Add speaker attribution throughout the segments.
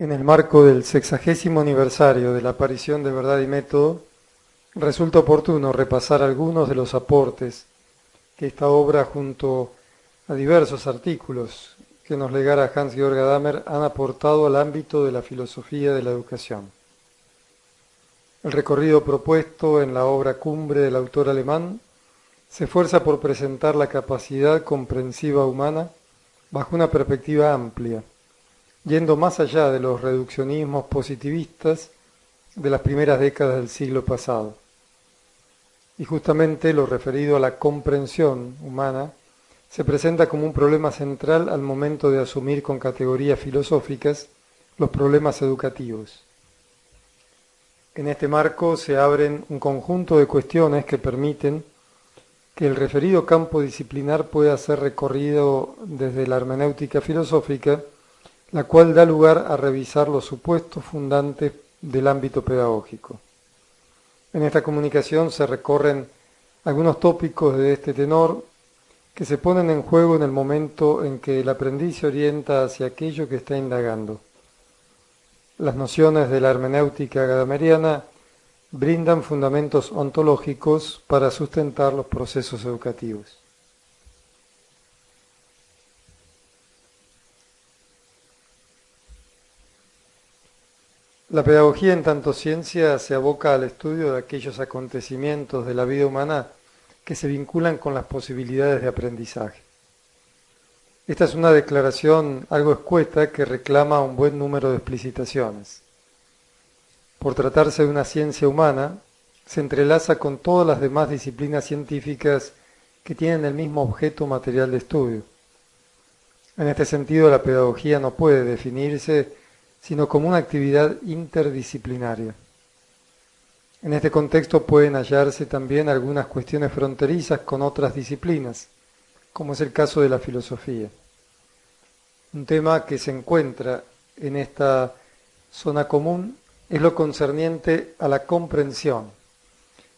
Speaker 1: En el marco del 60º aniversario de la aparición de Verdad y Método, resulta oportuno repasar algunos de los aportes que esta obra, junto a diversos artículos que nos legara Hans-Georg Gadamer, han aportado al ámbito de la filosofía de la educación. El recorrido propuesto en la obra cumbre del autor alemán se esfuerza por presentar la capacidad comprensiva humana bajo una perspectiva amplia, yendo más allá de los reduccionismos positivistas de las primeras décadas del siglo pasado. Y justamente lo referido a la comprensión humana se presenta como un problema central al momento de asumir con categorías filosóficas los problemas educativos. En este marco se abren un conjunto de cuestiones que permiten que el referido campo disciplinar pueda ser recorrido desde la hermenéutica filosófica, la cual da lugar a revisar los supuestos fundantes del ámbito pedagógico. En esta comunicación se recorren algunos tópicos de este tenor que se ponen en juego en el momento en que el aprendiz se orienta hacia aquello que está indagando. Las nociones de la hermenéutica gadameriana brindan fundamentos ontológicos para sustentar los procesos educativos. La pedagogía en tanto ciencia se aboca al estudio de aquellos acontecimientos de la vida humana que se vinculan con las posibilidades de aprendizaje. Esta es una declaración algo escueta que reclama un buen número de explicitaciones. Por tratarse de una ciencia humana, se entrelaza con todas las demás disciplinas científicas que tienen el mismo objeto material de estudio. En este sentido, la pedagogía no puede definirse sino como una actividad interdisciplinaria. En este contexto pueden hallarse también algunas cuestiones fronterizas con otras disciplinas, como es el caso de la filosofía. Un tema que se encuentra en esta zona común es lo concerniente a la comprensión,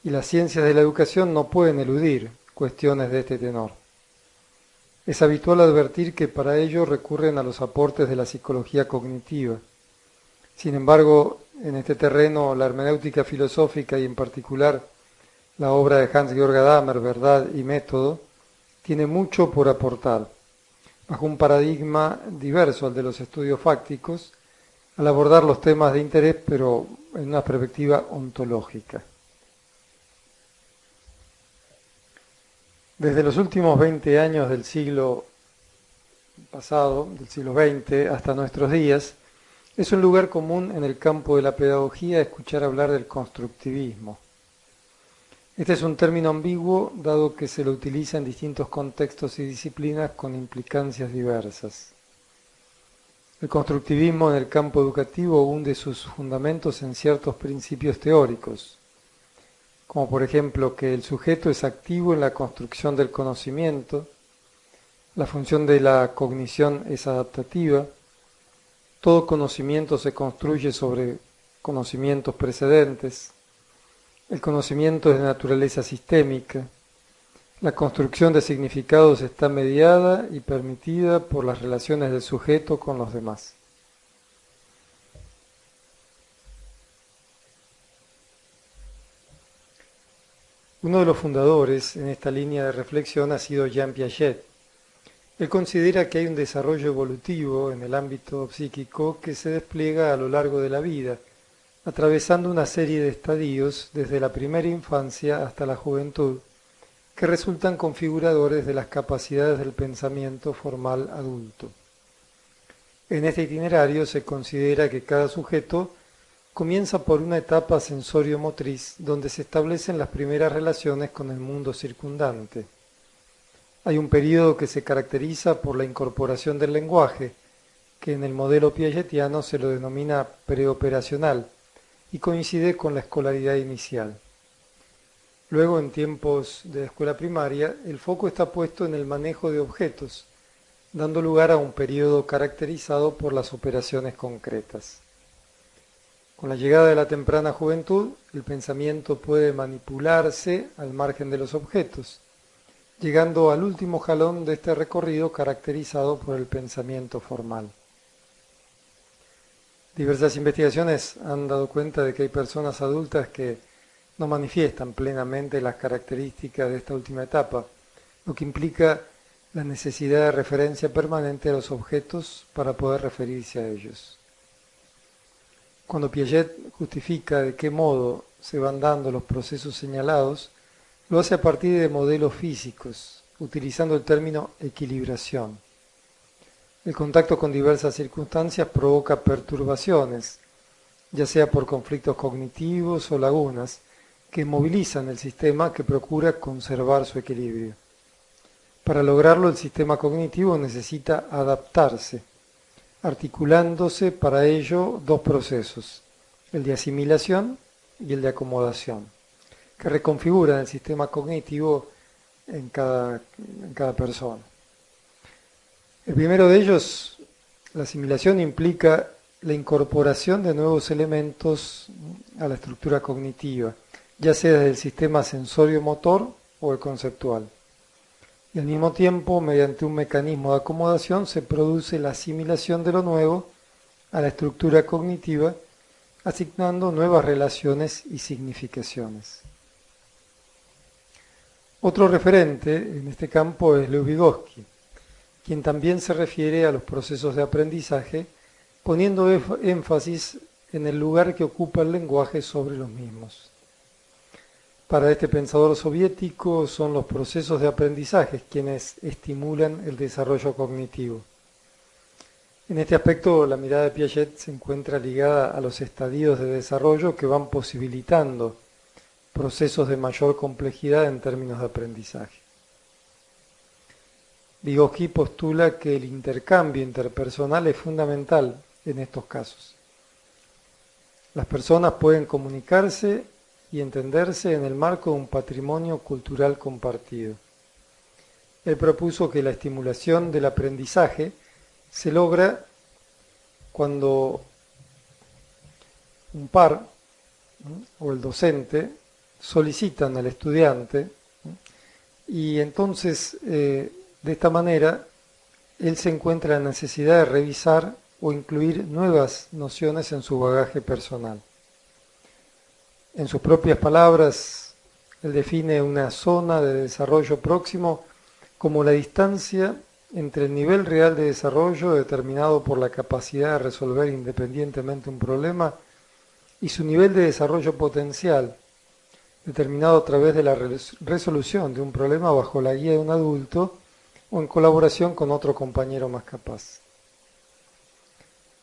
Speaker 1: y las ciencias de la educación no pueden eludir cuestiones de este tenor. Es habitual advertir que para ello recurren a los aportes de la psicología cognitiva. Sin embargo, en este terreno, la hermenéutica filosófica y en particular la obra de Hans-Georg Gadamer, Verdad y Método, tiene mucho por aportar, bajo un paradigma diverso al de los estudios fácticos, al abordar los temas de interés, pero en una perspectiva ontológica. Desde los últimos 20 años del siglo pasado, del siglo XX, hasta nuestros días, es un lugar común en el campo de la pedagogía escuchar hablar del constructivismo. Este es un término ambiguo, dado que se lo utiliza en distintos contextos y disciplinas con implicancias diversas. El constructivismo en el campo educativo hunde sus fundamentos en ciertos principios teóricos, como por ejemplo que el sujeto es activo en la construcción del conocimiento, la función de la cognición es adaptativa, todo conocimiento se construye sobre conocimientos precedentes, el conocimiento es de naturaleza sistémica, la construcción de significados está mediada y permitida por las relaciones del sujeto con los demás. Uno de los fundadores en esta línea de reflexión ha sido Jean Piaget. Él considera que hay un desarrollo evolutivo en el ámbito psíquico que se despliega a lo largo de la vida, atravesando una serie de estadios desde la primera infancia hasta la juventud, que resultan configuradores de las capacidades del pensamiento formal adulto. En este itinerario se considera que cada sujeto comienza por una etapa sensorio-motriz donde se establecen las primeras relaciones con el mundo circundante. Hay un periodo que se caracteriza por la incorporación del lenguaje, que en el modelo piagetiano se lo denomina preoperacional y coincide con la escolaridad inicial. Luego, en tiempos de escuela primaria, el foco está puesto en el manejo de objetos, dando lugar a un periodo caracterizado por las operaciones concretas. Con la llegada de la temprana juventud, el pensamiento puede manipularse al margen de los objetos, llegando al último jalón de este recorrido caracterizado por el pensamiento formal. Diversas investigaciones han dado cuenta de que hay personas adultas que no manifiestan plenamente las características de esta última etapa, lo que implica la necesidad de referencia permanente a los objetos para poder referirse a ellos. Cuando Piaget justifica de qué modo se van dando los procesos señalados, lo hace a partir de modelos físicos, utilizando el término equilibración. El contacto con diversas circunstancias provoca perturbaciones, ya sea por conflictos cognitivos o lagunas, que movilizan el sistema que procura conservar su equilibrio. Para lograrlo, el sistema cognitivo necesita adaptarse, articulándose para ello dos procesos, el de asimilación y el de acomodación, que reconfiguran el sistema cognitivo en cada persona. El primero de ellos, la asimilación, implica la incorporación de nuevos elementos a la estructura cognitiva, ya sea desde el sistema sensorio-motor o el conceptual. Y al mismo tiempo, mediante un mecanismo de acomodación, se produce la asimilación de lo nuevo a la estructura cognitiva, asignando nuevas relaciones y significaciones. Otro referente en este campo es Lev Vygotsky, quien también se refiere a los procesos de aprendizaje, poniendo énfasis en el lugar que ocupa el lenguaje sobre los mismos. Para este pensador soviético son los procesos de aprendizaje quienes estimulan el desarrollo cognitivo. En este aspecto, la mirada de Piaget se encuentra ligada a los estadios de desarrollo que van posibilitando procesos de mayor complejidad en términos de aprendizaje. Vygotsky postula que el intercambio interpersonal es fundamental en estos casos. Las personas pueden comunicarse y entenderse en el marco de un patrimonio cultural compartido. Él propuso que la estimulación del aprendizaje se logra cuando un par o el docente solicitan al estudiante y entonces de esta manera él se encuentra en la necesidad de revisar o incluir nuevas nociones en su bagaje personal. En sus propias palabras, él define una zona de desarrollo próximo como la distancia entre el nivel real de desarrollo determinado por la capacidad de resolver independientemente un problema y su nivel de desarrollo potencial, determinado a través de la resolución de un problema bajo la guía de un adulto o en colaboración con otro compañero más capaz.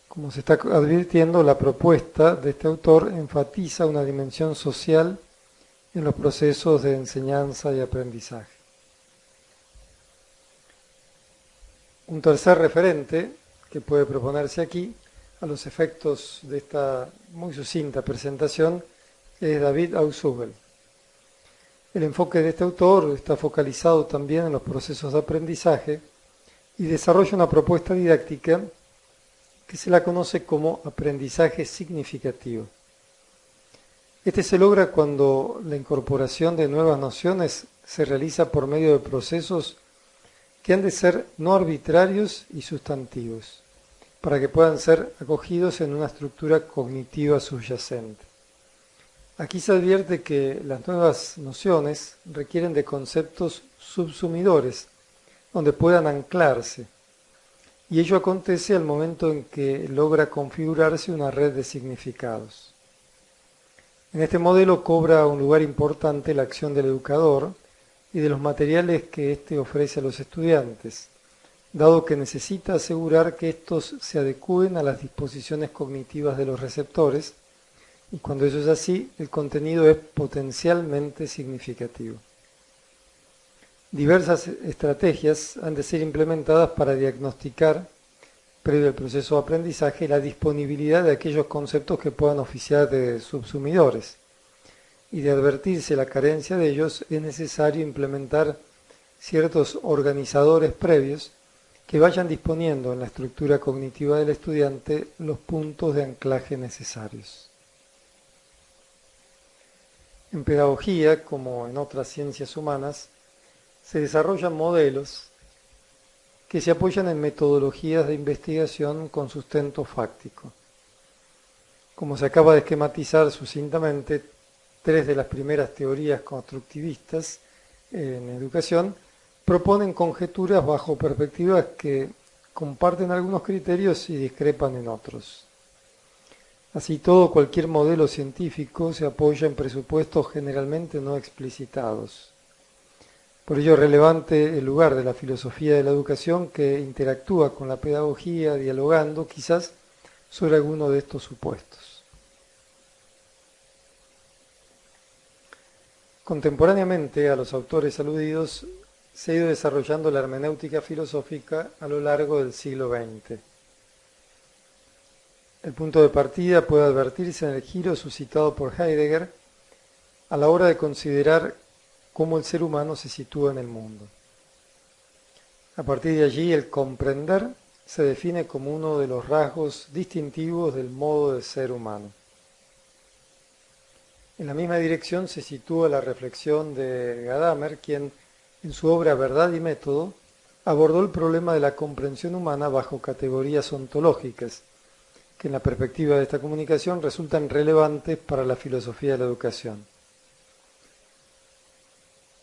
Speaker 1: Como se está advirtiendo, la propuesta de este autor enfatiza una dimensión social en los procesos de enseñanza y aprendizaje. Un tercer referente que puede proponerse aquí, a los efectos de esta muy sucinta presentación, es David Ausubel. El enfoque de este autor está focalizado también en los procesos de aprendizaje y desarrolla una propuesta didáctica que se la conoce como aprendizaje significativo. Este se logra cuando la incorporación de nuevas nociones se realiza por medio de procesos que han de ser no arbitrarios y sustantivos, para que puedan ser acogidos en una estructura cognitiva subyacente. Aquí se advierte que las nuevas nociones requieren de conceptos subsumidores, donde puedan anclarse, y ello acontece al momento en que logra configurarse una red de significados. En este modelo cobra un lugar importante la acción del educador y de los materiales que éste ofrece a los estudiantes, dado que necesita asegurar que estos se adecúen a las disposiciones cognitivas de los receptores, y cuando eso es así, el contenido es potencialmente significativo. Diversas estrategias han de ser implementadas para diagnosticar, previo al proceso de aprendizaje, la disponibilidad de aquellos conceptos que puedan oficiar de subsumidores. Y de advertirse la carencia de ellos, es necesario implementar ciertos organizadores previos que vayan disponiendo en la estructura cognitiva del estudiante los puntos de anclaje necesarios. En pedagogía, como en otras ciencias humanas, se desarrollan modelos que se apoyan en metodologías de investigación con sustento fáctico. Como se acaba de esquematizar sucintamente, tres de las primeras teorías constructivistas en educación proponen conjeturas bajo perspectivas que comparten algunos criterios y discrepan en otros. Así todo, cualquier modelo científico se apoya en presupuestos generalmente no explicitados. Por ello es relevante el lugar de la filosofía de la educación que interactúa con la pedagogía, dialogando quizás sobre alguno de estos supuestos. Contemporáneamente a los autores aludidos se ha ido desarrollando la hermenéutica filosófica a lo largo del siglo XX. El punto de partida puede advertirse en el giro suscitado por Heidegger a la hora de considerar cómo el ser humano se sitúa en el mundo. A partir de allí, el comprender se define como uno de los rasgos distintivos del modo de ser humano. En la misma dirección se sitúa la reflexión de Gadamer, quien, en su obra Verdad y Método, abordó el problema de la comprensión humana bajo categorías ontológicas, que en la perspectiva de esta comunicación resultan relevantes para la filosofía de la educación.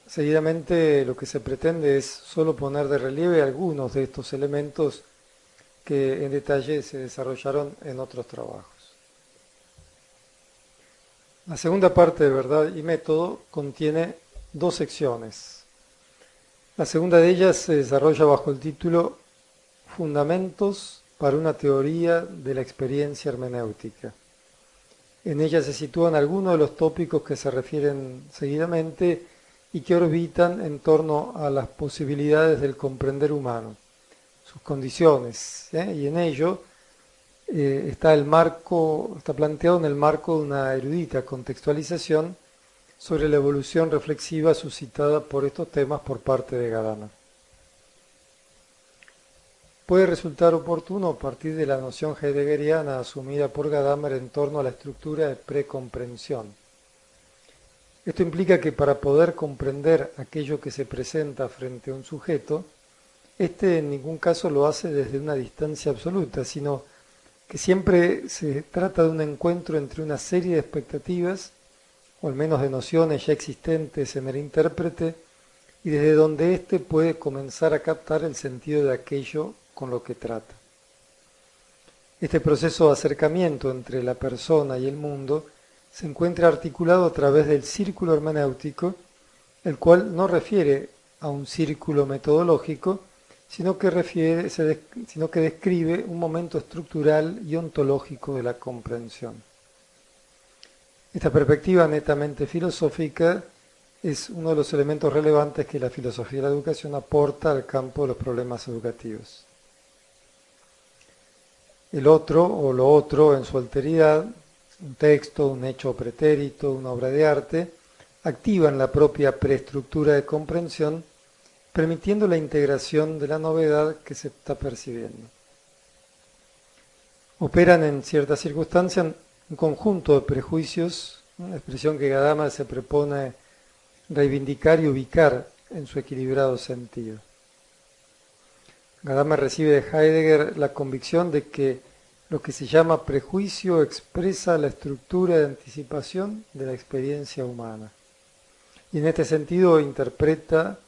Speaker 1: Seguidamente lo que se pretende es solo poner de relieve algunos de estos elementos que en detalle se desarrollaron en otros trabajos. La segunda parte de Verdad y Método contiene dos secciones. La segunda de ellas se desarrolla bajo el título Fundamentos para una teoría de la experiencia hermenéutica. En ella se sitúan algunos de los tópicos que se refieren seguidamente y que orbitan en torno a las posibilidades del comprender humano, sus condiciones, y en ello está planteado en el marco de una erudita contextualización sobre la evolución reflexiva suscitada por estos temas por parte de Gadamer. Puede resultar oportuno partir de la noción heideggeriana asumida por Gadamer en torno a la estructura de precomprensión. Esto implica que para poder comprender aquello que se presenta frente a un sujeto, éste en ningún caso lo hace desde una distancia absoluta, sino que siempre se trata de un encuentro entre una serie de expectativas, o al menos de nociones ya existentes en el intérprete, y desde donde éste puede comenzar a captar el sentido de aquello con lo que trata. Este proceso de acercamiento entre la persona y el mundo se encuentra articulado a través del círculo hermenéutico, el cual no refiere a un círculo metodológico, sino que describe un momento estructural y ontológico de la comprensión. Esta perspectiva netamente filosófica es uno de los elementos relevantes que la filosofía de la educación aporta al campo de los problemas educativos. El otro, o lo otro en su alteridad, un texto, un hecho pretérito, una obra de arte, activan la propia preestructura de comprensión, permitiendo la integración de la novedad que se está percibiendo. Operan en ciertas circunstancias un conjunto de prejuicios, una expresión que Gadamer se propone reivindicar y ubicar en su equilibrado sentido. Gadamer recibe de Heidegger la convicción de que lo que se llama prejuicio expresa la estructura de anticipación de la experiencia humana. Y en este sentido interpretar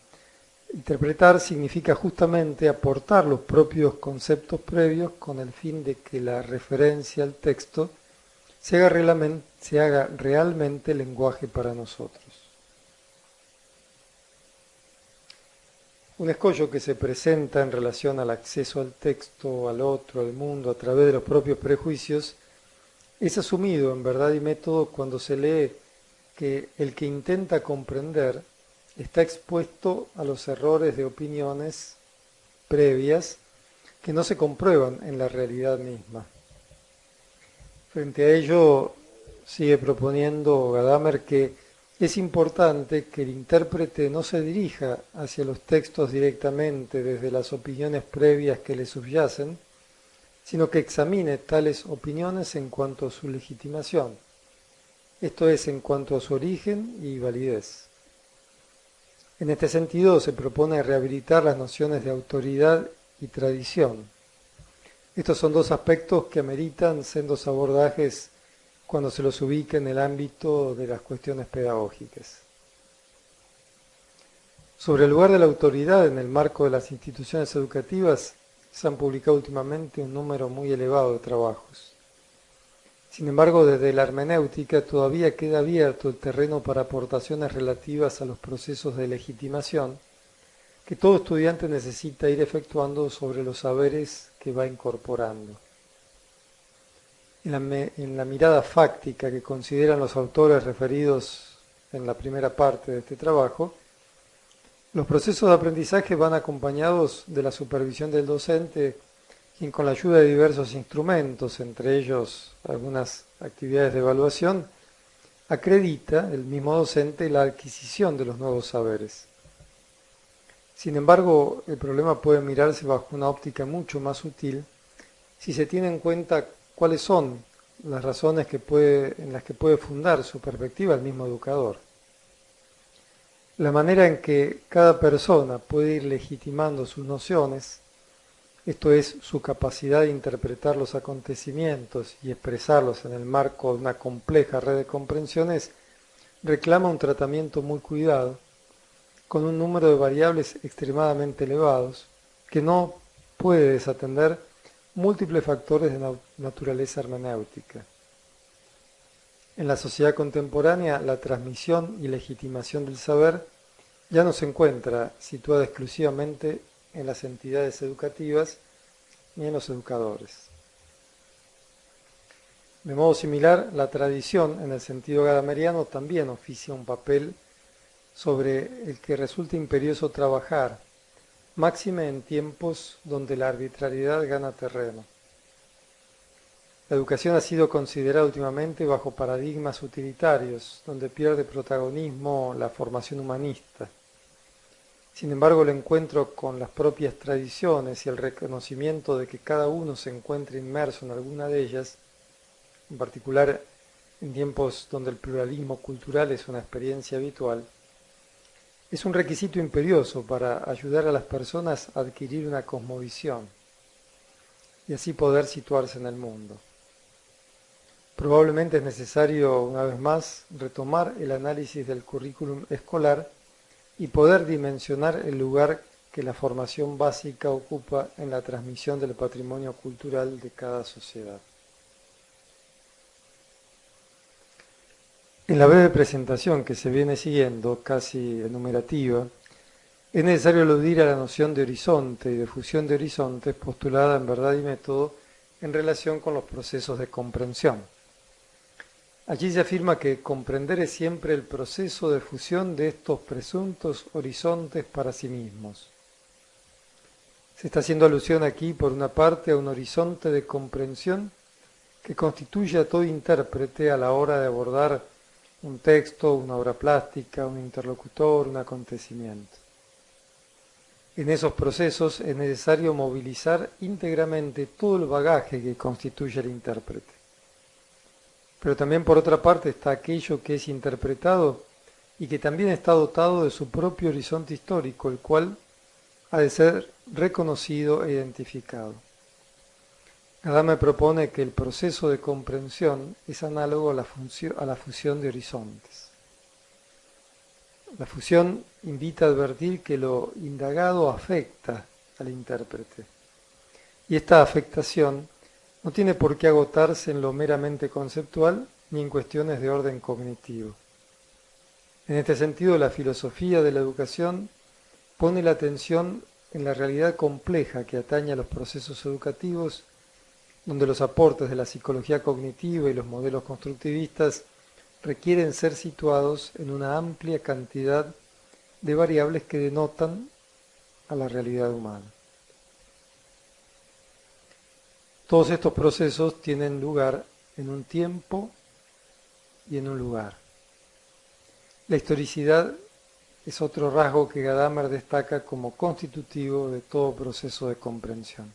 Speaker 1: significa justamente aportar los propios conceptos previos con el fin de que la referencia al texto se haga realmente lenguaje para nosotros. Un escollo que se presenta en relación al acceso al texto, al otro, al mundo, a través de los propios prejuicios, es asumido en Verdad y Método cuando se lee que el que intenta comprender está expuesto a los errores de opiniones previas que no se comprueban en la realidad misma. Frente a ello, sigue proponiendo Gadamer que es importante que el intérprete no se dirija hacia los textos directamente desde las opiniones previas que le subyacen, sino que examine tales opiniones en cuanto a su legitimación, esto es, en cuanto a su origen y validez. En este sentido, se propone rehabilitar las nociones de autoridad y tradición. Estos son dos aspectos que ameritan sendos abordajes cuando se los ubica en el ámbito de las cuestiones pedagógicas. Sobre el lugar de la autoridad en el marco de las instituciones educativas, se han publicado últimamente un número muy elevado de trabajos. Sin embargo, desde la hermenéutica todavía queda abierto el terreno para aportaciones relativas a los procesos de legitimación que todo estudiante necesita ir efectuando sobre los saberes que va incorporando. En la mirada fáctica que consideran los autores referidos en la primera parte de este trabajo, los procesos de aprendizaje van acompañados de la supervisión del docente, quien con la ayuda de diversos instrumentos, entre ellos algunas actividades de evaluación, acredita el mismo docente la adquisición de los nuevos saberes. Sin embargo, el problema puede mirarse bajo una óptica mucho más sutil si se tiene en cuenta cuáles son las razones en las que puede fundar su perspectiva el mismo educador. La manera en que cada persona puede ir legitimando sus nociones, esto es, su capacidad de interpretar los acontecimientos y expresarlos en el marco de una compleja red de comprensiones, reclama un tratamiento muy cuidado, con un número de variables extremadamente elevados, que no puede desatender múltiples factores de naturaleza hermenéutica. En la sociedad contemporánea, la transmisión y legitimación del saber ya no se encuentra situada exclusivamente en las entidades educativas ni en los educadores. De modo similar, la tradición, en el sentido gadameriano, también oficia un papel sobre el que resulta imperioso trabajar, máxime en tiempos donde la arbitrariedad gana terreno. La educación ha sido considerada últimamente bajo paradigmas utilitarios, donde pierde protagonismo la formación humanista. Sin embargo, el encuentro con las propias tradiciones y el reconocimiento de que cada uno se encuentra inmerso en alguna de ellas, en particular en tiempos donde el pluralismo cultural es una experiencia habitual, es un requisito imperioso para ayudar a las personas a adquirir una cosmovisión y así poder situarse en el mundo. Probablemente es necesario, una vez más, retomar el análisis del currículum escolar y poder dimensionar el lugar que la formación básica ocupa en la transmisión del patrimonio cultural de cada sociedad. En la breve presentación que se viene siguiendo, casi enumerativa, es necesario aludir a la noción de horizonte y de fusión de horizontes postulada en Verdad y Método en relación con los procesos de comprensión. Allí se afirma que comprender es siempre el proceso de fusión de estos presuntos horizontes para sí mismos. Se está haciendo alusión aquí, por una parte, a un horizonte de comprensión que constituye a todo intérprete a la hora de abordar un texto, una obra plástica, un interlocutor, un acontecimiento. En esos procesos es necesario movilizar íntegramente todo el bagaje que constituye el intérprete. Pero también por otra parte está aquello que es interpretado y que también está dotado de su propio horizonte histórico, el cual ha de ser reconocido e identificado. Adame propone que el proceso de comprensión es análogo a la fusión de horizontes. La fusión invita a advertir que lo indagado afecta al intérprete. Y esta afectación no tiene por qué agotarse en lo meramente conceptual ni en cuestiones de orden cognitivo. En este sentido, la filosofía de la educación pone la atención en la realidad compleja que atañe a los procesos educativos, donde los aportes de la psicología cognitiva y los modelos constructivistas requieren ser situados en una amplia cantidad de variables que denotan a la realidad humana. Todos estos procesos tienen lugar en un tiempo y en un lugar. La historicidad es otro rasgo que Gadamer destaca como constitutivo de todo proceso de comprensión.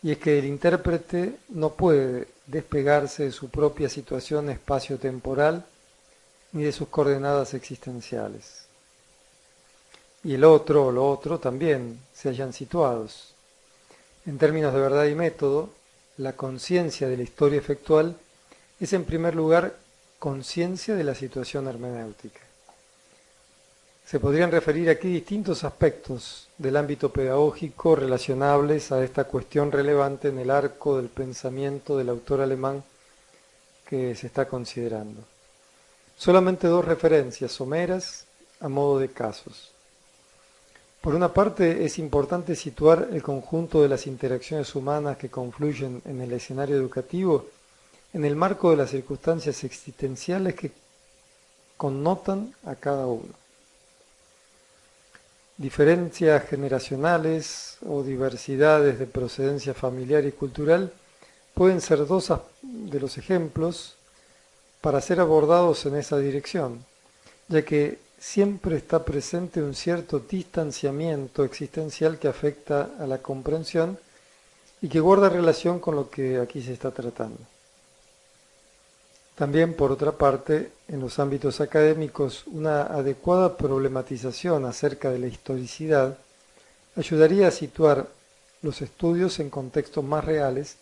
Speaker 1: Y es que el intérprete no puede despegarse de su propia situación espacio-temporal ni de sus coordenadas existenciales. Y el otro o lo otro también se hallan situados. En términos de verdad y método, la conciencia de la historia efectual es en primer lugar conciencia de la situación hermenéutica. Se podrían referir aquí distintos aspectos del ámbito pedagógico relacionables a esta cuestión relevante en el arco del pensamiento del autor alemán que se está considerando. Solamente dos referencias someras a modo de casos. Por una parte, es importante situar el conjunto de las interacciones humanas que confluyen en el escenario educativo en el marco de las circunstancias existenciales que connotan a cada uno. Diferencias generacionales o diversidades de procedencia familiar y cultural pueden ser dos de los ejemplos para ser abordados en esa dirección, ya que siempre está presente un cierto distanciamiento existencial que afecta a la comprensión y que guarda relación con lo que aquí se está tratando. También, por otra parte, en los ámbitos académicos, una adecuada problematización acerca de la historicidad ayudaría a situar los estudios en contextos más reales,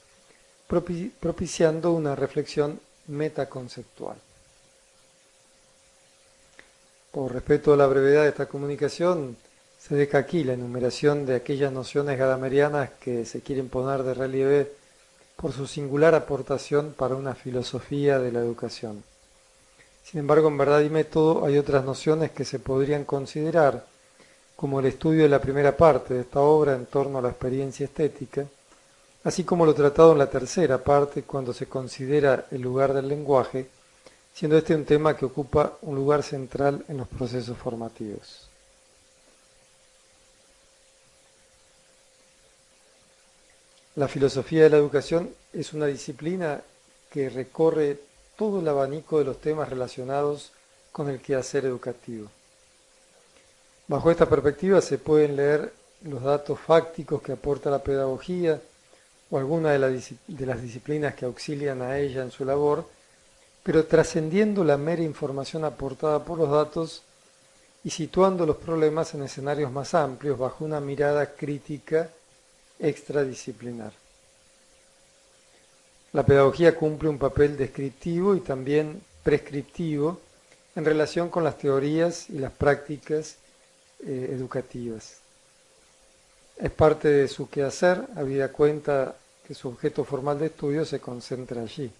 Speaker 1: propiciando una reflexión metaconceptual. Por respeto a la brevedad de esta comunicación, se deja aquí la enumeración de aquellas nociones gadamerianas que se quieren poner de relieve por su singular aportación para una filosofía de la educación. Sin embargo, en Verdad y Método hay otras nociones que se podrían considerar, como el estudio de la primera parte de esta obra en torno a la experiencia estética, así como lo tratado en la tercera parte cuando se considera el lugar del lenguaje, siendo este un tema que ocupa un lugar central en los procesos formativos. La filosofía de la educación es una disciplina que recorre todo el abanico de los temas relacionados con el quehacer educativo. Bajo esta perspectiva se pueden leer los datos fácticos que aporta la pedagogía o alguna de las disciplinas que auxilian a ella en su labor, pero trascendiendo la mera información aportada por los datos y situando los problemas en escenarios más amplios bajo una mirada crítica extradisciplinar. La pedagogía cumple un papel descriptivo y también prescriptivo en relación con las teorías y las prácticas educativas. Es parte de su quehacer, habida cuenta que su objeto formal de estudio se concentra allí.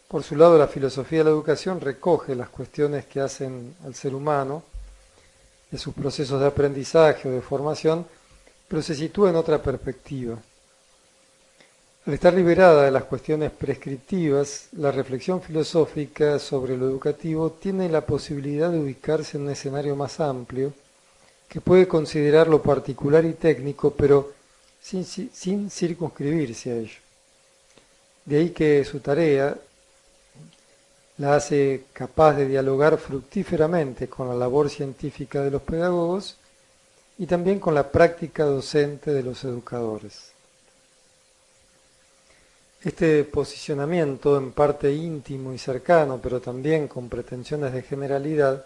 Speaker 1: Por su lado, la filosofía de la educación recoge las cuestiones que hacen al ser humano, de sus procesos de aprendizaje o de formación, pero se sitúa en otra perspectiva. Al estar liberada de las cuestiones prescriptivas, la reflexión filosófica sobre lo educativo tiene la posibilidad de ubicarse en un escenario más amplio, que puede considerar lo particular y técnico, pero sin circunscribirse a ello. De ahí que su tarea la hace capaz de dialogar fructíferamente con la labor científica de los pedagogos y también con la práctica docente de los educadores. Este posicionamiento, en parte íntimo y cercano, pero también con pretensiones de generalidad,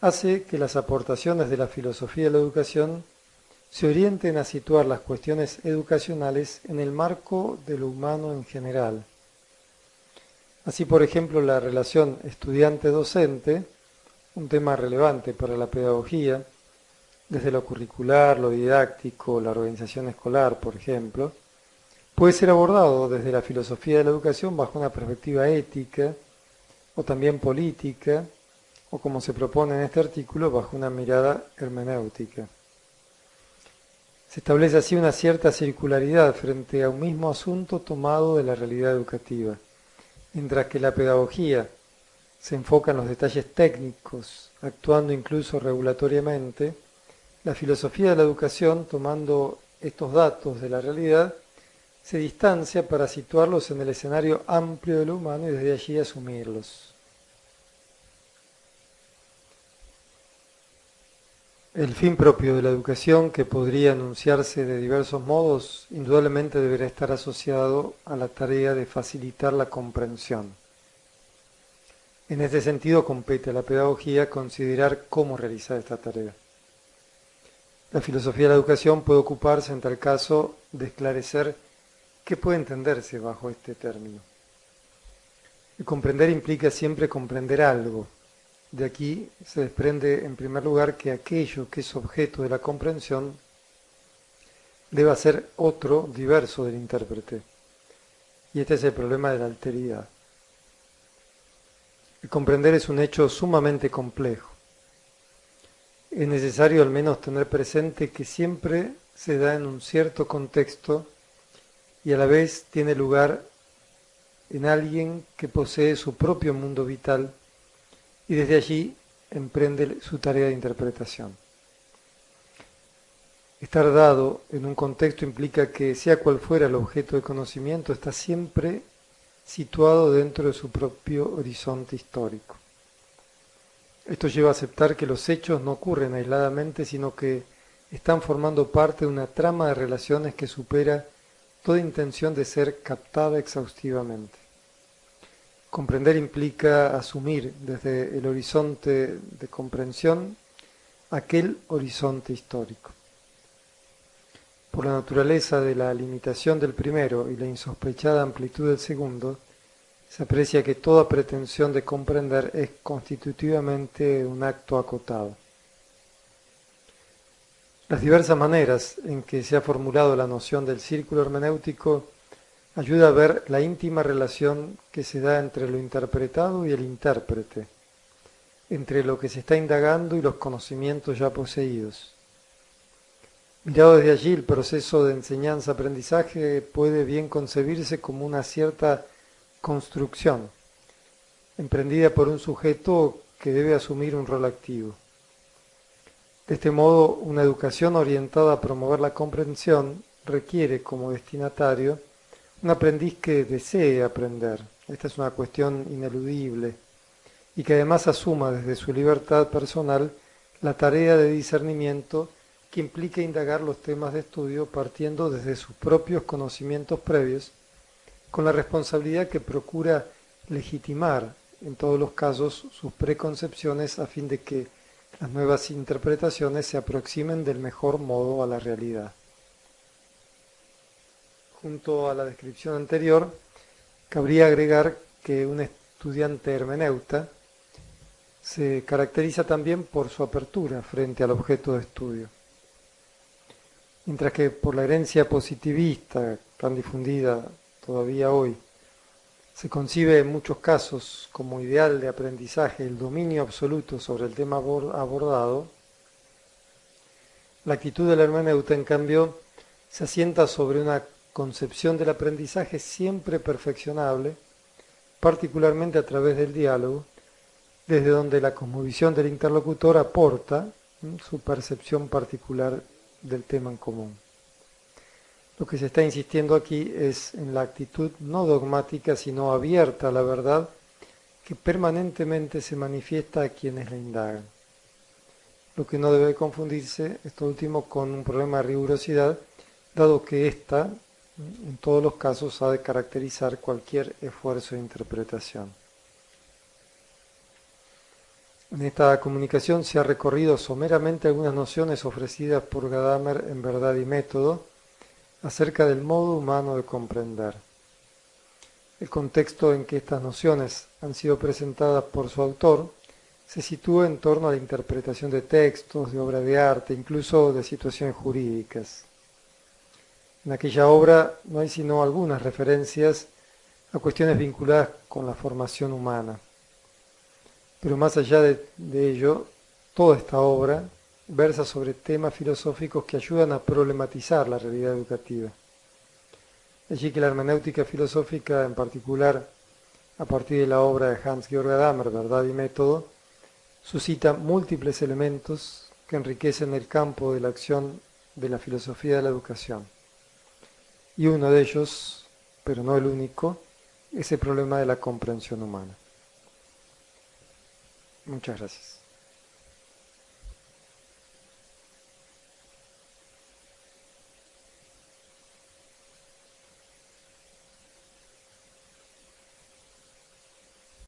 Speaker 1: hace que las aportaciones de la filosofía de la educación se orienten a situar las cuestiones educacionales en el marco de lo humano en general. Así, por ejemplo, la relación estudiante-docente, un tema relevante para la pedagogía, desde lo curricular, lo didáctico, la organización escolar, por ejemplo, puede ser abordado desde la filosofía de la educación bajo una perspectiva ética o también política, o como se propone en este artículo, bajo una mirada hermenéutica. Se establece así una cierta circularidad frente a un mismo asunto tomado de la realidad educativa, mientras que la pedagogía se enfoca en los detalles técnicos, actuando incluso regulatoriamente. La filosofía de la educación, tomando estos datos de la realidad, se distancia para situarlos en el escenario amplio de lo humano y desde allí asumirlos. El fin propio de la educación, que podría enunciarse de diversos modos, indudablemente deberá estar asociado a la tarea de facilitar la comprensión. En este sentido, compete a la pedagogía considerar cómo realizar esta tarea. La filosofía de la educación puede ocuparse, en tal caso, de esclarecer qué puede entenderse bajo este término. El comprender implica siempre comprender algo. De aquí se desprende en primer lugar que aquello que es objeto de la comprensión deba ser otro diverso del intérprete. Y este es el problema de la alteridad. El comprender es un hecho sumamente complejo. Es necesario al menos tener presente que siempre se da en un cierto contexto y a la vez tiene lugar en alguien que posee su propio mundo vital y desde allí emprende su tarea de interpretación. Estar dado en un contexto implica que, sea cual fuera el objeto de conocimiento, está siempre situado dentro de su propio horizonte histórico. Esto lleva a aceptar que los hechos no ocurren aisladamente, sino que están formando parte de una trama de relaciones que supera toda intención de ser captada exhaustivamente. Comprender implica asumir desde el horizonte de comprensión aquel horizonte histórico. Por la naturaleza de la limitación del primero y la insospechada amplitud del segundo, se aprecia que toda pretensión de comprender es constitutivamente un acto acotado. Las diversas maneras en que se ha formulado la noción del círculo hermenéutico ayuda a ver la íntima relación que se da entre lo interpretado y el intérprete, entre lo que se está indagando y los conocimientos ya poseídos. Mirado desde allí, el proceso de enseñanza-aprendizaje puede bien concebirse como una cierta construcción, emprendida por un sujeto que debe asumir un rol activo. De este modo, una educación orientada a promover la comprensión requiere como destinatario un aprendiz que desee aprender. Esta es una cuestión ineludible y que además asuma desde su libertad personal la tarea de discernimiento que implica indagar los temas de estudio partiendo desde sus propios conocimientos previos, con la responsabilidad que procura legitimar en todos los casos sus preconcepciones a fin de que las nuevas interpretaciones se aproximen del mejor modo a la realidad. Junto a la descripción anterior, cabría agregar que un estudiante hermeneuta se caracteriza también por su apertura frente al objeto de estudio. Mientras que por la herencia positivista tan difundida todavía hoy, se concibe en muchos casos como ideal de aprendizaje el dominio absoluto sobre el tema abordado, la actitud del hermeneuta, en cambio, se asienta sobre una concepción del aprendizaje siempre perfeccionable, particularmente a través del diálogo, desde donde la cosmovisión del interlocutor aporta su percepción particular del tema en común. Lo que se está insistiendo aquí es en la actitud no dogmática, sino abierta a la verdad, que permanentemente se manifiesta a quienes la indagan. Lo que no debe confundirse, esto último, con un problema de rigurosidad, dado que ésta, en todos los casos, ha de caracterizar cualquier esfuerzo de interpretación. En esta comunicación se ha recorrido someramente algunas nociones ofrecidas por Gadamer en Verdad y Método acerca del modo humano de comprender. El contexto en que estas nociones han sido presentadas por su autor se sitúa en torno a la interpretación de textos, de obras de arte, incluso de situaciones jurídicas. En aquella obra no hay sino algunas referencias a cuestiones vinculadas con la formación humana. Pero más allá de ello, toda esta obra versa sobre temas filosóficos que ayudan a problematizar la realidad educativa. Allí que la hermenéutica filosófica, en particular a partir de la obra de Hans-Georg Gadamer, Verdad y Método, suscita múltiples elementos que enriquecen el campo de la acción de la filosofía de la educación. Y uno de ellos, pero no el único, es el problema de la comprensión humana. Muchas gracias.